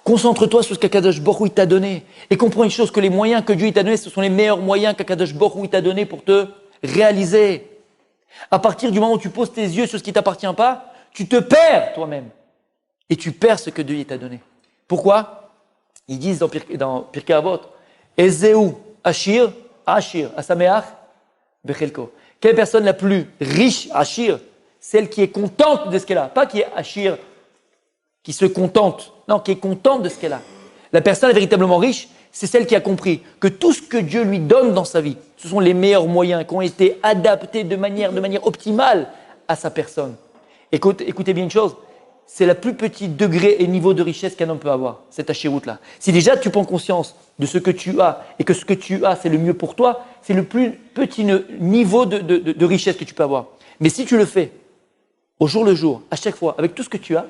Concentre-toi sur ce qu'Akadosh Baruch Hu il t'a donné. Et comprends une chose, que les moyens que Dieu il t'a donnés, ce sont les meilleurs moyens qu'Akadosh Baruch Hu il t'a donnés pour te réaliser. À partir du moment où tu poses tes yeux sur ce qui ne t'appartient pas, tu te perds toi-même. Et tu perds ce que Dieu il t'a donné. Pourquoi? Ils disent dans Pirkei Avot, Ezeu Ashir, Asameach, Bechelko. Quelle personne la plus riche, Ashir? Celle qui est contente de ce qu'elle a. Pas qui est Ashir, qui se contente. Non, qui est contente de ce qu'elle a. La personne véritablement riche, c'est celle qui a compris que tout ce que Dieu lui donne dans sa vie, ce sont les meilleurs moyens qui ont été adaptés de manière optimale à sa personne. Écoutez bien une chose, c'est le plus petit degré et niveau de richesse qu'un homme peut avoir, cette Ashirut-là. Si déjà tu prends conscience de ce que tu as et que ce que tu as, c'est le mieux pour toi, c'est le plus petit niveau de richesse que tu peux avoir. Mais si tu le fais au jour le jour, à chaque fois, avec tout ce que tu as,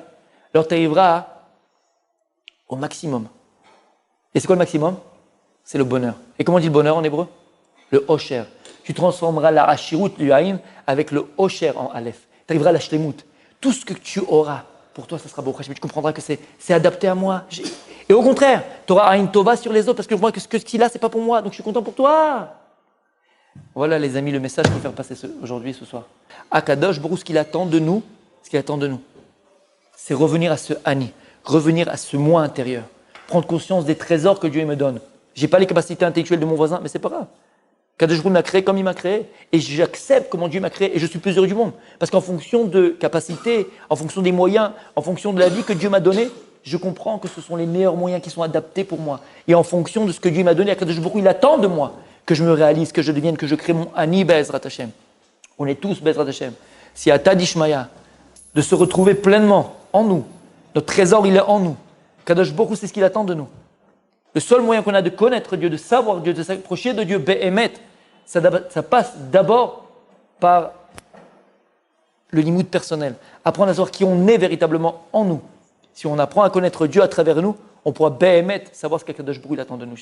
alors tu arriveras au maximum. Et c'est quoi le maximum? C'est le bonheur. Et comment on dit le bonheur en hébreu? Le Osher. Tu transformeras la Hashirut, l'Uaïn, avec le Osher en Aleph. Tu arriveras à la Shlemut. Tout ce que tu auras, pour toi, ça sera beau. Mais tu comprendras que c'est adapté à moi. Et au contraire, tu auras Aïn Tova sur les autres, parce que moi, ce qu'il a, c'est pas pour moi. Donc je suis content pour toi. Voilà les amis, le message qu'il faut faire passer aujourd'hui, ce soir. Akadosh Baruch Hu, ce qu'il attend de nous, c'est revenir à ce Ani, revenir à ce moi intérieur, prendre conscience des trésors que Dieu me donne. Je n'ai pas les capacités intellectuelles de mon voisin, mais c'est pas grave. Akadosh Baruch Hu m'a créé comme il m'a créé, et j'accepte comment Dieu m'a créé, et je suis plus heureux du monde. Parce qu'en fonction de capacités, en fonction des moyens, en fonction de la vie que Dieu m'a donnée, je comprends que ce sont les meilleurs moyens qui sont adaptés pour moi. Et en fonction de ce que Dieu m'a donné, Akadosh Baruch Hu, il attend de moi que je me réalise, que je devienne, que je crée mon Ani Be'ezrat Hashem. On est tous Be'ezrat Hashem. Si Ata d'Ishmaya, de se retrouver pleinement en nous, notre trésor il est en nous. Kadosh Baruch Hu, c'est ce qu'il attend de nous. Le seul moyen qu'on a de connaître Dieu, de savoir Dieu, de s'approcher de Dieu, Be'emet, ça passe d'abord par le limoud personnel. Apprendre à savoir qui on est véritablement en nous. Si on apprend à connaître Dieu à travers nous, on pourra Be'emet savoir ce qu'Akadosh Baruch Hu attend de nous.